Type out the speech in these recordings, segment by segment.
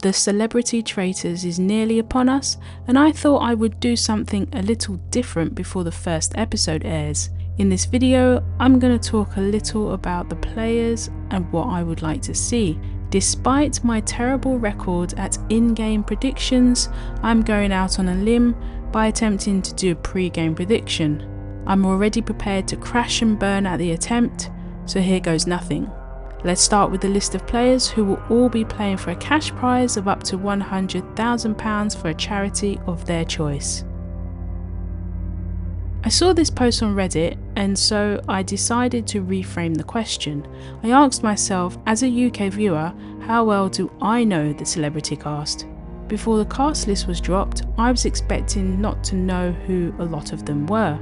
The Celebrity Traitors is nearly upon us, and I thought I would do something a little different before the first episode airs. In this video, I'm going to talk a little about the players and what I would like to see. Despite my terrible record at in-game predictions, I'm going out on a limb by attempting to do a pre-game prediction. I'm already prepared to crash and burn at the attempt, so here goes nothing. Let's start with the list of players who will all be playing for a cash prize of up to £100,000 for a charity of their choice. I saw this post on Reddit, and so I decided to reframe the question. I asked myself, as a UK viewer, how well do I know the celebrity cast? Before the cast list was dropped, I was expecting not to know who a lot of them were.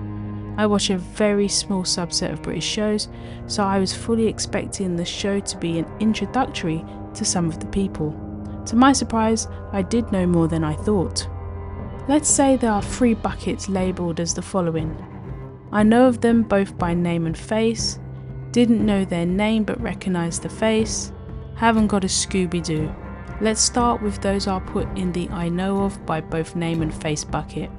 I watch a very small subset of British shows, so I was fully expecting the show to be an introductory to some of the people. To my surprise, I did know more than I thought. Let's say there are 3 buckets labelled as the following. I know of them both by name and face, didn't know their name but recognised the face, haven't got a Scooby-Doo. Let's start with those I'll put in the I know of by both name and face bucket.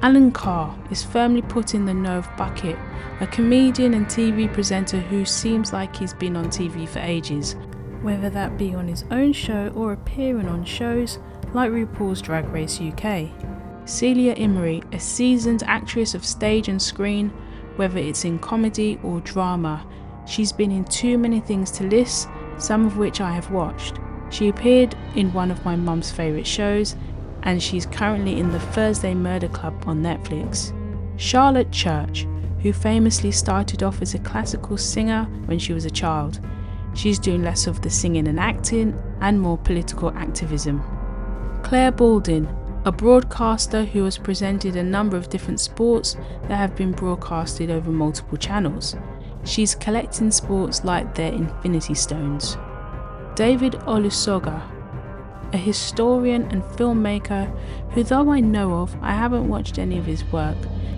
Alan Carr is firmly put in the know of bucket, a comedian and TV presenter who seems like he's been on TV for ages, whether that be on his own show or appearing on shows like RuPaul's Drag Race UK. Celia Imrie, a seasoned actress of stage and screen, whether it's in comedy or drama. She's been in too many things to list, some of which I have watched. She appeared in one of my mum's favourite shows, and she's currently in the Thursday Murder Club on Netflix. Charlotte Church, who famously started off as a classical singer when she was a child. She's doing less of the singing and acting and more political activism. Claire Baldwin, a broadcaster who has presented a number of different sports that have been broadcasted over multiple channels. She's collecting sports like their Infinity Stones. David Olusoga, a historian and filmmaker who, though I know of, I haven't watched any of his work,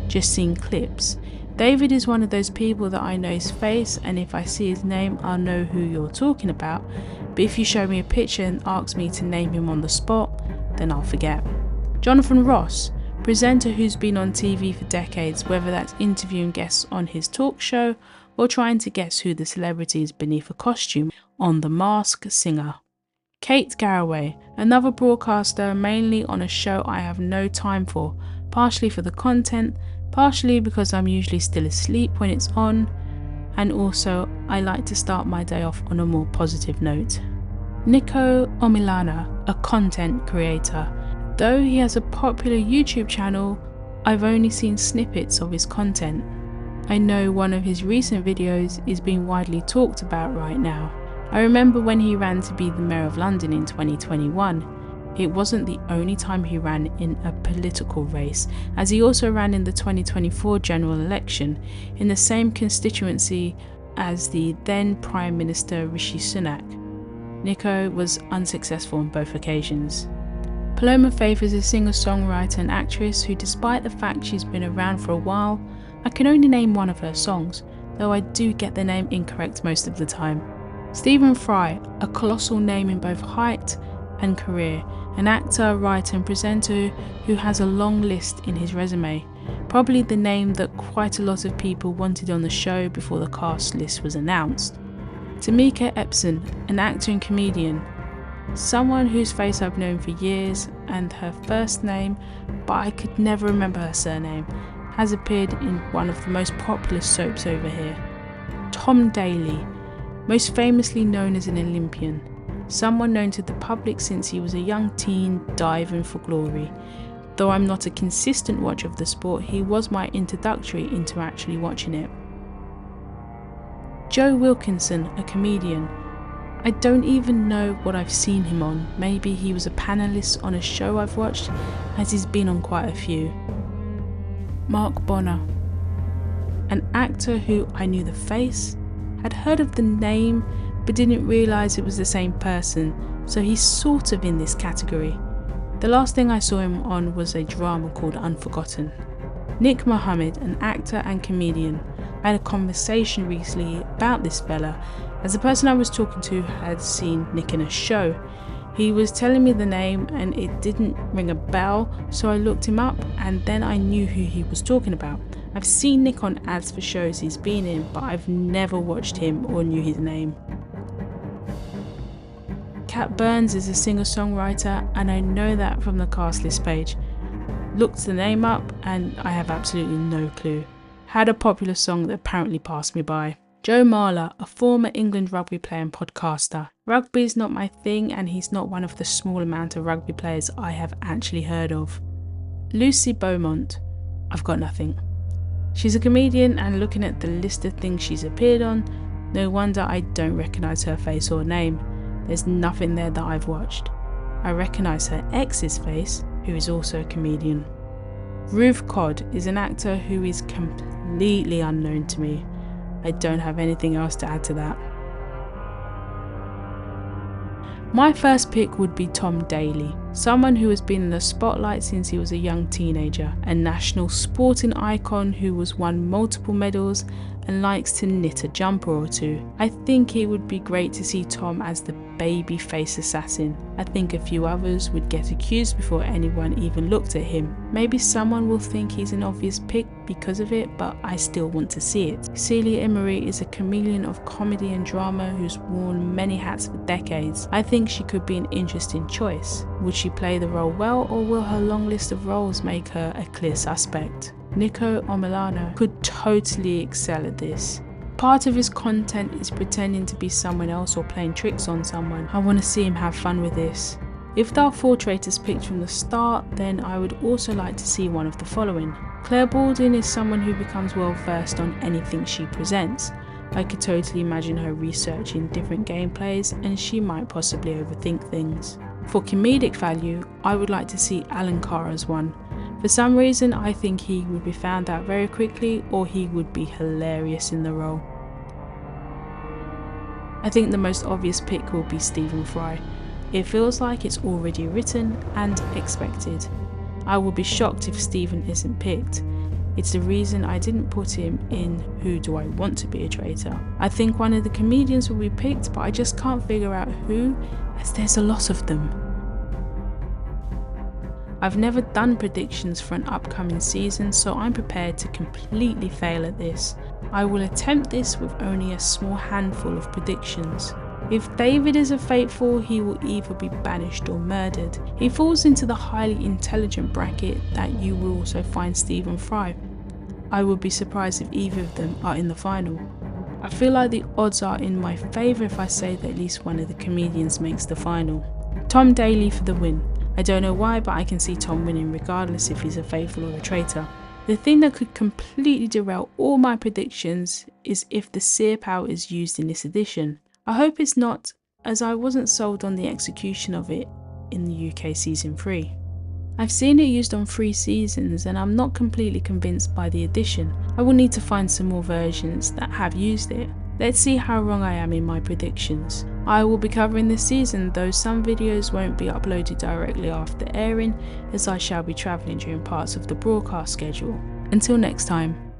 just seen clips. David is one of those people that I know his face, and if I see his name I'll know who you're talking about, but if you show me a picture and ask me to name him on the spot, then I'll forget. Jonathan Ross, presenter who's been on TV for decades, whether that's interviewing guests on his talk show or trying to guess who the celebrity is beneath a costume on The Masked Singer. Kate Garraway, another broadcaster mainly on a show I have no time for, partially for the content, partially because I'm usually still asleep when it's on, and also I like to start my day off on a more positive note. Nico Omilana, a content creator. Though he has a popular YouTube channel, I've only seen snippets of his content. I know one of his recent videos is being widely talked about right now. I remember when he ran to be the Mayor of London in 2021. It wasn't the only time he ran in a political race, as he also ran in the 2024 general election in the same constituency as the then Prime Minister Rishi Sunak. Nico was unsuccessful on both occasions. Paloma Faith is a singer-songwriter and actress who, despite the fact she's been around for a while, I can only name one of her songs, though I do get the name incorrect most of the time. Stephen Fry, a colossal name in both height and career, an actor, writer and presenter who has a long list in his resume, probably the name that quite a lot of people wanted on the show before the cast list was announced. Tamika Epson, an actor and comedian, someone whose face I've known for years and her first name, but I could never remember her surname, has appeared in one of the most popular soaps over here. Tom Daley, most famously known as an Olympian, someone known to the public since he was a young teen diving for glory. Though I'm not a consistent watcher of the sport, he was my introductory into actually watching it. Joe Wilkinson, a comedian. I don't even know what I've seen him on. Maybe he was a panellist on a show I've watched, as he's been on quite a few. Mark Bonner, an actor who I knew the face, had heard of the name, but didn't realise it was the same person, so he's sort of in this category. The last thing I saw him on was a drama called Unforgotten. Nick Mohammed, an actor and comedian. I had a conversation recently about this fella, as the person I was talking to had seen Nick in a show. He was telling me the name and it didn't ring a bell, so I looked him up and then I knew who he was talking about. I've seen Nick on ads for shows he's been in, but I've never watched him or knew his name. Cat Burns is a singer-songwriter, and I know that from the cast list page. Looked the name up and I have absolutely no clue. Had a popular song that apparently passed me by. Joe Marler, a former England rugby player and podcaster. Rugby is not my thing and he's not one of the small amount of rugby players I have actually heard of. Lucy Beaumont, I've got nothing. She's a comedian, and looking at the list of things she's appeared on, no wonder I don't recognise her face or name. There's nothing there that I've watched. I recognise her ex's face, who is also a comedian. Ruth Codd is an actor who is completely unknown to me. I don't have anything else to add to that. My first pick would be Tom Daley, someone who has been in the spotlight since he was a young teenager, a national sporting icon who has won multiple medals and likes to knit a jumper or two. I think it would be great to see Tom as the baby-face assassin. I think a few others would get accused before anyone even looked at him. Maybe someone will think he's an obvious pick because of it, but I still want to see it. Celia Imrie is a chameleon of comedy and drama who's worn many hats for decades. I think she could be an interesting choice. Would she play the role well, or will her long list of roles make her a clear suspect? Nico Omilano could totally excel at this. Part of his content is pretending to be someone else or playing tricks on someone. I want to see him have fun with this. If there are 4 traitors picked from the start, then I would also like to see one of the following. Claire Baldwin is someone who becomes well versed on anything she presents. I could totally imagine her researching different gameplays, and she might possibly overthink things. For comedic value, I would like to see Alan Carr as one. For some reason, I think he would be found out very quickly, or he would be hilarious in the role. I think the most obvious pick will be Stephen Fry. It feels like it's already written and expected. I will be shocked if Stephen isn't picked. It's the reason I didn't put him in Who Do I Want to Be a Traitor. I think one of the comedians will be picked, but I just can't figure out who, as there's a lot of them. I've never done predictions for an upcoming season, so I'm prepared to completely fail at this. I will attempt this with only a small handful of predictions. If David is a faithful, he will either be banished or murdered. He falls into the highly intelligent bracket that you will also find Stephen Fry. I would be surprised if either of them are in the final. I feel like the odds are in my favour if I say that at least one of the comedians makes the final. Tom Daley for the win. I don't know why, but I can see Tom winning regardless if he's a faithful or a traitor. The thing that could completely derail all my predictions is if the seer power is used in this edition. I hope it's not, as I wasn't sold on the execution of it in the UK Season 3. I've seen it used on 3 seasons and I'm not completely convinced by the addition. I will need to find some more versions that have used it. Let's see how wrong I am in my predictions. I will be covering this season, though some videos won't be uploaded directly after airing, as I shall be travelling during parts of the broadcast schedule. Until next time.